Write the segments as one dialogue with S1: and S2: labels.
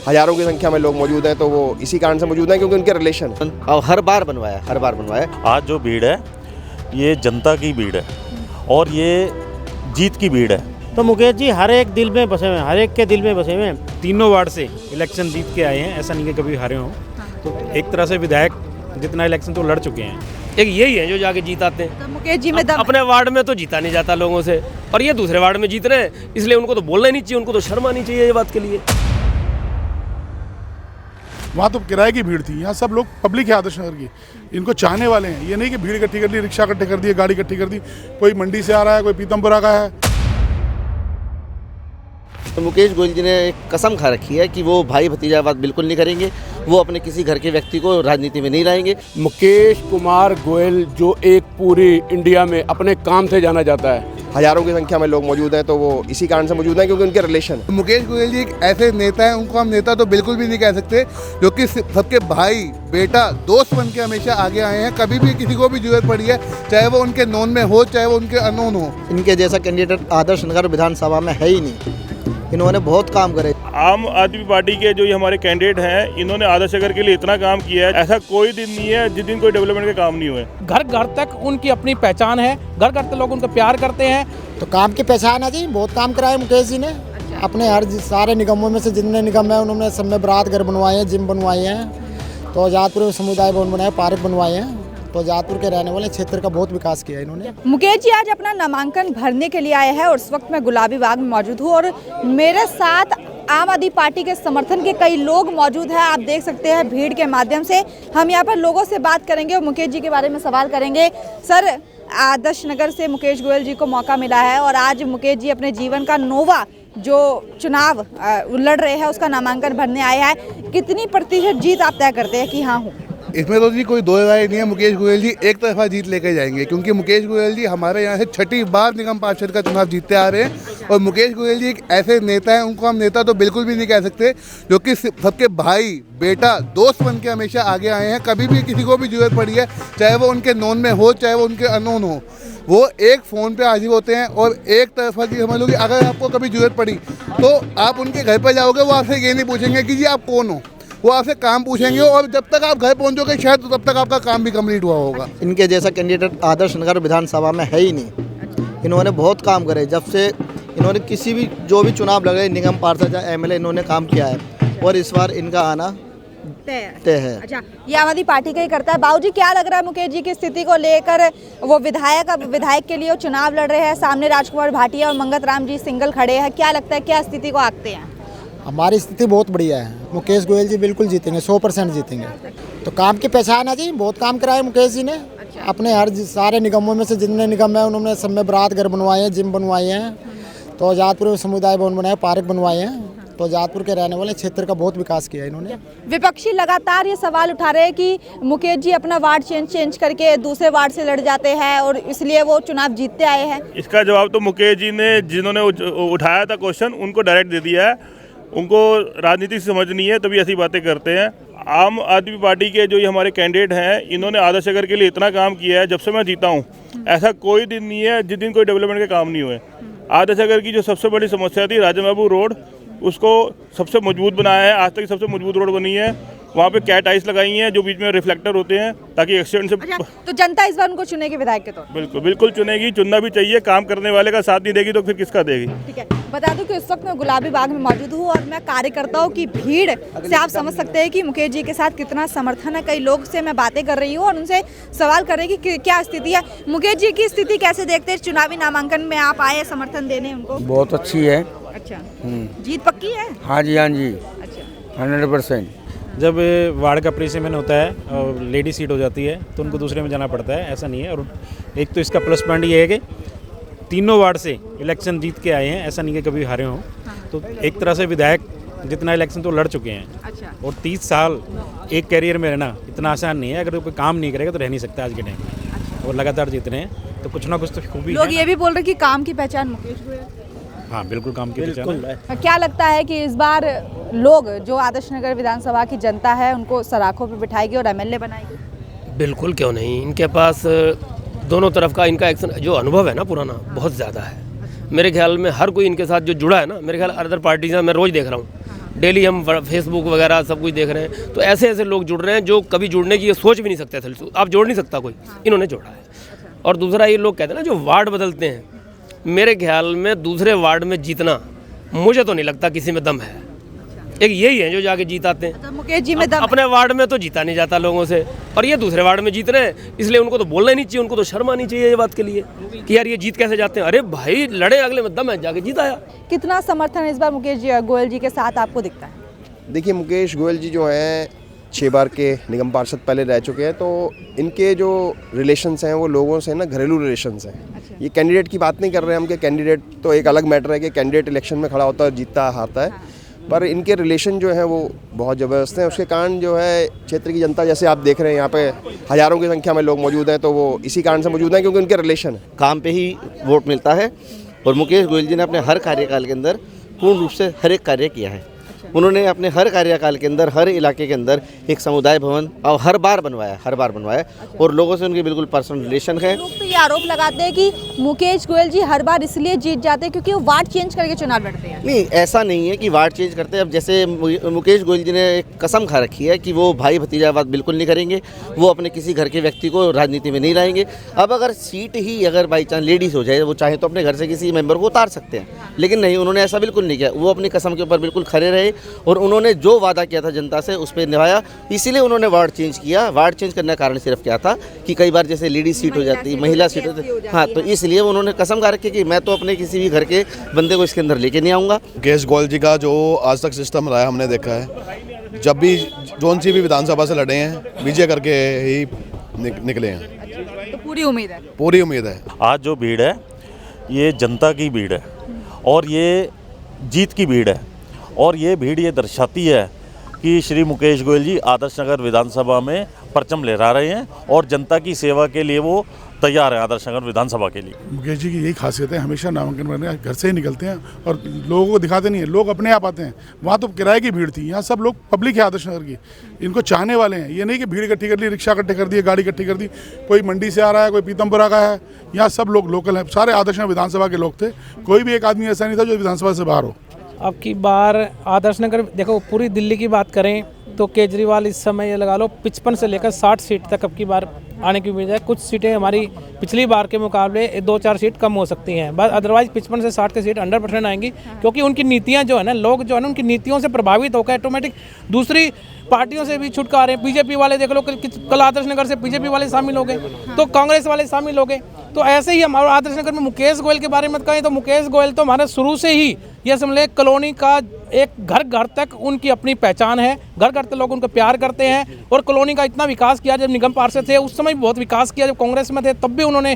S1: हज़ारों की संख्या में लोग मौजूद हैं, तो वो इसी कारण से मौजूद हैं क्योंकि उनके रिलेशन है।
S2: और हर बार बनवाया।
S3: आज जो भीड़ है ये जनता की भीड़ है और ये जीत की भीड़ है।
S4: तो मुकेश जी हर एक दिल में बसे हुए हैं, हर एक के दिल में बसे हुए हैं। तीनों वार्ड से इलेक्शन जीत के आए हैं, ऐसा नहीं कि कभी हारे हों। तो एक तरह से विधायक जितना इलेक्शन तो लड़ चुके हैं।
S5: एक यही है जो जाके जीताते हैं।
S6: तो मुकेश जी में दम
S5: अपने वार्ड में तो जीता नहीं जाता लोगों से, और ये दूसरे वार्ड में जीत रहे हैं, इसलिए उनको तो बोलना ही नहीं चाहिए, उनको तो शर्म आनी चाहिए ये बात के लिए।
S7: वहाँ तो किराए की भीड़ थी, यहाँ सब लोग पब्लिक है आदर्श नगर की, इनको चाहने वाले हैं। ये नहीं कि भीड़ इकट्ठी कर ली, रिक्शा इकट्ठे कर दिए, गाड़ी इकट्ठी कर दी, कोई मंडी से आ रहा है, कोई पीतमपुरा का है।
S2: तो मुकेश गोयल जी ने एक कसम खा रखी है कि वो भाई भतीजावाद बिल्कुल नहीं करेंगे, वो अपने किसी घर के व्यक्ति को राजनीति में नहीं लाएंगे।
S8: मुकेश कुमार गोयल जो एक पूरी इंडिया में अपने काम से जाना जाता है,
S1: हज़ारों की संख्या में लोग मौजूद हैं, तो वो इसी कारण से मौजूद हैं क्योंकि उनके रिलेशन है।
S9: मुकेश गोयल जी एक ऐसे नेता हैं, उनको हम नेता तो बिल्कुल भी नहीं कह सकते, जो कि सबके भाई बेटा दोस्त बन के हमेशा आगे आए हैं। कभी भी किसी को भी जरूरत पड़ी है, चाहे वो उनके नोन में हो, चाहे वो उनके अननोन हो।
S2: इनके जैसा कैंडिडेट आदर्श नगर विधानसभा में है ही नहीं। इन्होंने बहुत काम करे।
S3: आम आदमी पार्टी के जो ये हमारे कैंडिडेट हैं, इन्होंने आदर्श नगर के लिए इतना काम किया है, ऐसा कोई दिन नहीं है जिस दिन कोई डेवलपमेंट के काम नहीं हुए।
S10: घर घर तक उनकी अपनी पहचान है, घर घर तक लोग उनको प्यार करते हैं।
S11: तो काम की पहचान है जी, बहुत काम कराया मुकेश जी ने। अपने हर सारे निगमों में से जितने निगम है उन्होंने सब में बरात घर बनवाए हैं, जिम बनवाए हैं, तो आजादपुर में समुदाय भवन बनाए, पार्क बनवाए हैं। तो आजादपुर के रहने वाले क्षेत्र का बहुत विकास किया इन्होंने।
S6: मुकेश जी आज अपना नामांकन भरने के लिए आए हैं और इस वक्त मैं गुलाबी बाग में मौजूद हूँ और मेरे साथ आम आदमी पार्टी के समर्थन के कई लोग मौजूद हैं। आप देख सकते हैं भीड़ के माध्यम से हम यहाँ पर लोगों से बात करेंगे और मुकेश जी के बारे में सवाल करेंगे। सर, आदर्श नगर से मुकेश गोयल जी को मौका मिला है और आज मुकेश जी अपने जीवन का नौवां जो चुनाव लड़ रहे हैं उसका नामांकन भरने आए हैं। कितनी प्रतिशत जीत आप तय करते हैं कि हाँ हूँ?
S9: इसमें तो जी कोई दो राय नहीं है, मुकेश गोयल जी एक तरफा जीत लेकर जाएंगे, क्योंकि मुकेश गोयल जी हमारे यहाँ से 6ठी बार निगम पार्षद का चुनाव जीतते आ रहे हैं। और मुकेश गोयल जी एक ऐसे नेता हैं, उनको हम नेता तो बिल्कुल भी नहीं कह सकते, जो कि सबके भाई बेटा दोस्त बन के हमेशा आगे आए हैं। कभी भी किसी को भी जरूरत पड़ी है, चाहे वो उनके नोन में हो, चाहे वो उनके अननोन हो, वो एक फ़ोन पे हाजिर होते हैं। और एक तरफा की समझ लो कि अगर आपको कभी जरूरत पड़ी तो आप उनके घर पर जाओगे, वो आपसे ये नहीं पूछेंगे कि जी आप कौन हो, वो आपसे काम पूछेंगे। और जब तक आप घर पहुंचोगे शायद तब तक आपका काम भी कंप्लीट हुआ होगा।
S2: इनके जैसा कैंडिडेट आदर्श नगर विधानसभा में है ही नहीं। इन्होंने बहुत काम करे, जब से इन्होंने किसी भी जो भी चुनाव लगे, निगम पार्षद या एमएलए, इन्होंने काम किया है और इस बार इनका आना तय है।
S6: अच्छा, ये आम आदमी पार्टी का ही करता है। बाबूजी, क्या लग रहा है मुकेश जी की स्थिति को लेकर? वो विधायक के लिए वो चुनाव लड़ रहे हैं, सामने राजकुमार भाटिया और मंगत राम जी सिंगल खड़े हैं। क्या लगता है, क्या स्थिति को आंकते हैं?
S11: हमारी स्थिति बहुत बढ़िया है, मुकेश गोयल जी बिल्कुल जीतेंगे, 100% जीतेंगे। तो काम की पहचान है जी, बहुत काम कराया मुकेश जी ने। अपने हर सारे निगमों में से जितने निगम है उन्होंने सब में बरात घर बनवाए हैं, जिम बनवाए हैं, तो आजादपुर में समुदाय भवन बनाए, पार्क बनवाए हैं। तो आजादपुर के रहने वाले क्षेत्र का बहुत विकास किया इन्होंने।
S6: विपक्षी लगातार ये सवाल उठा रहे हैं कि मुकेश जी अपना वार्ड चेंज करके दूसरे वार्ड से लड़ जाते हैं और इसलिए वो चुनाव जीतते आए हैं।
S3: इसका जवाब तो मुकेश जी ने, जिन्होंने उठाया था क्वेश्चन, उनको डायरेक्ट दे दिया है। उनको राजनीति समझ नहीं है, तभी ऐसी बातें करते हैं। आम आदमी पार्टी के जो ये हमारे कैंडिडेट हैं, इन्होंने आदर्श नगर के लिए इतना काम किया है, जब से मैं जीता हूँ, ऐसा कोई दिन नहीं है जिस दिन कोई डेवलपमेंट के काम नहीं हुए। आदर्श नगर की जो सबसे बड़ी समस्या थी राजा बाबू रोड, उसको सबसे मजबूत बनाया है, आज तक सबसे मजबूत रोड बनी है। वहाँ पे कैट आइस लगाई हैं जो बीच में रिफ्लेक्टर होते हैं ताकि एक्सीडेंट से।
S6: अच्छा, तो जनता इस बार उनको चुनेगी विधायक के तौर पर?
S3: बिल्कुल चुनेगी, चुनना भी चाहिए। काम करने वाले का साथ नहीं देगी तो फिर किसका देगी?
S6: ठीक है, बता दूं कि इस वक्त मैं गुलाबी बाग में मौजूद हूँ और मैं कार्यकर्ताओं की भीड़ से आप समझ सकते हैं कि मुकेश जी के साथ कितना समर्थन है। कई लोग से मैं बातें कर रही हूँ और उनसे सवाल कर रही कि क्या स्थिति है। मुकेश जी की स्थिति कैसे देखते हैं? चुनावी नामांकन में आप आए समर्थन देने उनको।
S8: बहुत अच्छी है।
S6: अच्छा, जीत पक्की है?
S8: हाँ जी, हाँ जी।
S6: अच्छा,
S8: 100%।
S4: जब वार्ड का परिसीमन होता है और लेडी सीट हो जाती है तो उनको दूसरे में जाना पड़ता है, ऐसा नहीं है। और एक तो इसका प्लस पॉइंट ये है कि तीनों वार्ड से इलेक्शन जीत के आए हैं, ऐसा नहीं कि कभी हारे हों। तो एक तरह से विधायक जितना इलेक्शन तो लड़ चुके हैं।
S6: अच्छा,
S4: और 30 साल एक कैरियर में रहना इतना आसान नहीं है। अगर कोई काम नहीं करेगा तो रह नहीं सकता आज के टाइम में। और लगातार जीत रहे हैं, तो कुछ ना कुछ तो खूबी है।
S6: लोग ये भी बोल रहे हैं कि काम की पहचान मुकेश गोयल।
S4: हाँ, बिल्कुल काम की पहचान है।
S6: क्या लगता है कि इस बार लोग जो आदर्श नगर विधानसभा की जनता है उनको सराखों पर बिठाएगी और एमएलए बनाएगी?
S5: बिल्कुल, क्यों नहीं। इनके पास दोनों तरफ का इनका एक्शन जो अनुभव है ना पुराना, बहुत ज़्यादा है। मेरे ख्याल में हर कोई इनके साथ जो जुड़ा है ना, मेरे ख्याल अदर पार्टीज मैं रोज़ देख रहा हूँ, डेली हम फेसबुक वगैरह सब कुछ देख रहे हैं, तो ऐसे ऐसे लोग जुड़ रहे हैं जो कभी जुड़ने की ये सोच भी नहीं सकते थे। आप जोड़ नहीं सकता कोई, इन्होंने जोड़ा है। और दूसरा ये लोग कहते हैं ना जो वार्ड बदलते हैं, मेरे ख्याल में दूसरे वार्ड में जीतना मुझे तो नहीं लगता किसी में दम है। एक यही है जो जाके जीताते हैं।
S6: तो मुकेश जी में दम
S5: अपने वार्ड में तो जीता नहीं जाता लोगों से, और ये दूसरे वार्ड में जीत रहे हैं, इसलिए उनको तो बोलना ही नहीं चाहिए, उनको तो शर्म आनी चाहिए ये बात के लिए कि यार ये जीत कैसे जाते हैं। अरे भाई लड़े, अगले में दम है, जाके जीताया।
S6: कितना समर्थन इस बार मुकेश गोयल जी के साथ आपको दिखता है?
S1: देखिए, मुकेश गोयल जी जो हैं 6 बार के निगम पार्षद पहले रह चुके हैं, तो इनके जो रिलेशंस हैं वो लोगों से ना घरेलू रिलेशंस हैं। ये कैंडिडेट की बात नहीं कर रहे हैं हम, कि कैंडिडेट तो एक अलग मैटर है कि कैंडिडेट इलेक्शन में खड़ा होता है, जीतता हारता है, पर इनके रिलेशन जो हैं वो बहुत ज़बरदस्त हैं। उसके कारण जो है क्षेत्र की जनता, जैसे आप देख रहे हैं यहाँ पे हज़ारों की संख्या में लोग मौजूद हैं, तो वो इसी कारण से मौजूद हैं क्योंकि उनके रिलेशन है।
S2: काम पे ही वोट मिलता है और मुकेश गोयल जी ने अपने हर कार्यकाल के अंदर पूर्ण रूप से हर एक कार्य किया है। उन्होंने अपने हर कार्यकाल के अंदर हर इलाके के अंदर एक समुदाय भवन और हर बार बनवाया और लोगों से उनके बिल्कुल पर्सनल रिलेशन है।
S6: लोग तो ये आरोप लगाते हैं कि मुकेश गोयल जी हर बार इसलिए जीत जाते हैं क्योंकि वो वार्ड चेंज करके चुनाव लड़ते हैं।
S2: नहीं, ऐसा नहीं है कि वार्ड चेंज करते हैं। अब जैसे मुकेश गोयल जी ने एक कसम खा रखी है कि वो भाई भतीजावाद बिल्कुल नहीं करेंगे, वो अपने किसी घर के व्यक्ति को राजनीति में नहीं लाएंगे। अब अगर सीट ही अगर बाई चांस लेडीज़ हो जाए, वो चाहे तो अपने घर से किसी मेंबर को उतार सकते हैं, लेकिन नहीं, उन्होंने ऐसा बिल्कुल नहीं किया। वो अपनी कसम के ऊपर बिल्कुल खड़े रहे और उन्होंने जो वादा किया था जनता से उस पर निभाया। इसीलिए उन्होंने वार्ड चेंज किया। वार्ड चेंज करने का कारण सिर्फ क्या था कि कई बार जैसे लेडीज सीट हो जाती, महिला सीट हो जाती, हाँ, तो इसलिए उन्होंने कसम खा रखी कि मैं तो अपने किसी भी घर के बंदे को इसके अंदर लेके नहीं आऊँगा।
S12: मुकेश गोयल जी का जो आज तक सिस्टम रहा है, हमने देखा है, जब भी जौन सी भी विधानसभा से लड़े हैं, विजय करके ही निकले हैं।
S6: तो पूरी उम्मीद है?
S12: पूरी उम्मीद है।
S13: आज जो भीड़ है ये जनता की भीड़ है और ये जीत की भीड़ है, और ये भीड़ ये दर्शाती है कि श्री मुकेश गोयल जी आदर्श नगर विधानसभा में परचम लहरा रहे हैं और जनता की सेवा के लिए वो तैयार है आदर्श नगर विधानसभा के लिए।
S7: मुकेश जी की यही खासियत है, हमेशा नामांकन करने घर से ही निकलते हैं और लोगों को दिखाते नहीं है, लोग अपने आप आते हैं। वहाँ तो किराए की भीड़ थी, यहाँ सब लोग पब्लिक है आदर्श नगर की, इनको चाहने वाले हैं। ये नहीं कि भीड़ इकट्ठी कर ली, रिक्शा इकट्ठे कर दिए, गाड़ी इकट्ठी कर दी, कोई मंडी से आ रहा है, कोई पीतमपुरा का है, यहाँ सब लोग लोकल हैं, सारे आदर्श नगर विधानसभा के लोग थे। कोई भी एक आदमी ऐसा नहीं था जो विधानसभा से बाहर हो।
S10: अब की बार आदर्श नगर देखो, पूरी दिल्ली की बात करें तो केजरीवाल इस समय ये लगा लो 55 से लेकर 60 सीट तक अब की बार आने की उम्मीद है। कुछ सीटें हमारी पिछली बार के मुकाबले 2-4 सीट कम हो सकती हैं, बस अदरवाइज 55 से 60 की सीट 100% आएंगी, क्योंकि उनकी नीतियां जो है ना, लोग जो है ना उनकी नीतियों से प्रभावित होकर ऑटोमेटिक दूसरी पार्टियों से भी छुटका रहे हैं। बीजेपी वाले देख लो, कल आदर्श नगर से बीजेपी वाले शामिल हो गए, तो कांग्रेस वाले शामिल हो गए। तो ऐसे ही हमारे आदर्श नगर में मुकेश गोयल के बारे में कहें तो मुकेश गोयल तो हमारे शुरू से ही ये समझ कॉलोनी का एक घर घर तक उनकी अपनी पहचान है। घर घर तक लोग उनको प्यार करते हैं और कॉलोनी का इतना विकास किया। जब निगम पार्षद थे उस समय भी बहुत विकास किया, जब कांग्रेस में थे तब भी उन्होंने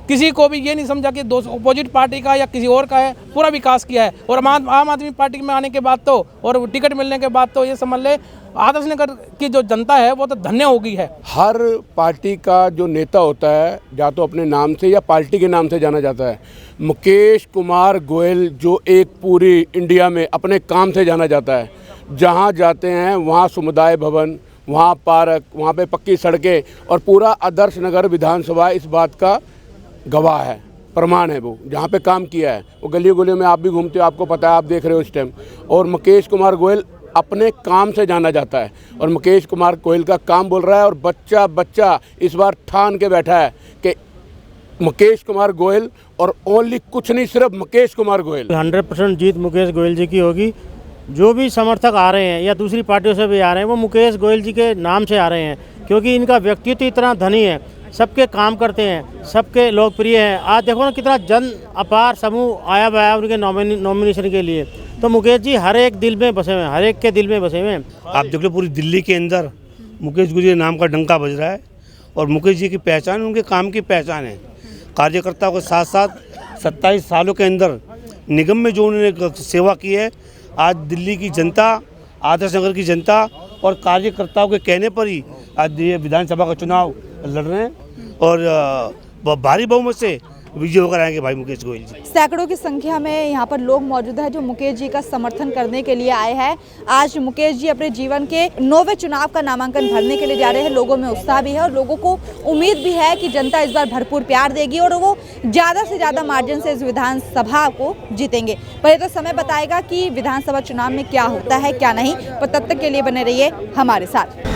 S10: किसी को भी ये नहीं समझा कि अपोजिट पार्टी का या किसी और का है, पूरा विकास किया है। और आम आदमी पार्टी में आने के बाद तो और टिकट मिलने के बाद तो ये समझ ले आदर्श नगर की जो जनता है वो तो धन्य हो गई है।
S8: हर पार्टी का जो नेता होता है, या तो अपने नाम से या पार्टी के नाम से जाना जाता है। मुकेश कुमार गोयल जो एक पूरी इंडिया में अपने काम से जाना जाता है, जहाँ जाते हैं वहाँ समुदाय भवन, वहाँ पार्क, वहाँ पे पक्की सड़कें और पूरा आदर्श नगर विधानसभा इस बात का गवाह है, प्रमाण है। वो जहाँ पे काम किया है, वो गलियों गलियों में आप भी घूमते हो, आपको पता है, आप देख रहे हो इस टाइम। और मुकेश कुमार गोयल अपने काम से जाना जाता है और मुकेश कुमार गोयल का काम बोल रहा है। और बच्चा इस बार ठान के बैठा है कि मुकेश कुमार गोयल और ओनली कुछ नहीं, सिर्फ मुकेश कुमार गोयल।
S14: 100% जीत मुकेश गोयल जी की होगी। जो भी समर्थक आ रहे हैं या दूसरी पार्टियों से भी आ रहे हैं, वो मुकेश गोयल जी के नाम से आ रहे हैं, क्योंकि इनका व्यक्तित्व इतना धनी है, सबके काम करते हैं, सबके लोकप्रिय हैं। आज देखो ना कितना जन अपार समूह आया हुआ है उनके नॉमिनेशन के लिए। तो मुकेश जी हर एक दिल में बसे हुए हैं, हर एक के दिल में बसे हुए हैं।
S15: आप देख लो पूरी दिल्ली के अंदर मुकेश गोयल जी नाम का डंका बज रहा है और मुकेश जी की पहचान उनके काम की पहचान है। कार्यकर्ताओं के साथ साथ 27 सालों के अंदर निगम में जो उन्होंने सेवा की है, आज दिल्ली की जनता, आदर्श नगर की जनता और कार्यकर्ताओं के कहने पर ही आज ये विधानसभा का चुनाव लड़ रहे हैं और भारी बहुमत से विजय होकर आएंगे भाई मुकेश गोयल जी।
S6: सैकड़ों की संख्या में यहाँ पर लोग मौजूद हैं जो मुकेश जी का समर्थन करने के लिए आए हैं। आज मुकेश जी अपने जीवन के 9वें चुनाव का नामांकन भरने के लिए जा रहे हैं। लोगों में उत्साह भी है और लोगों को उम्मीद भी है कि जनता इस बार भरपूर प्यार देगी और वो ज़्यादा से ज़्यादा मार्जिन से इस विधानसभा को जीतेंगे। पर ये तो समय बताएगा कि विधानसभा चुनाव में क्या होता है क्या नहीं। पर तब तक के लिए बने रहिए हमारे साथ।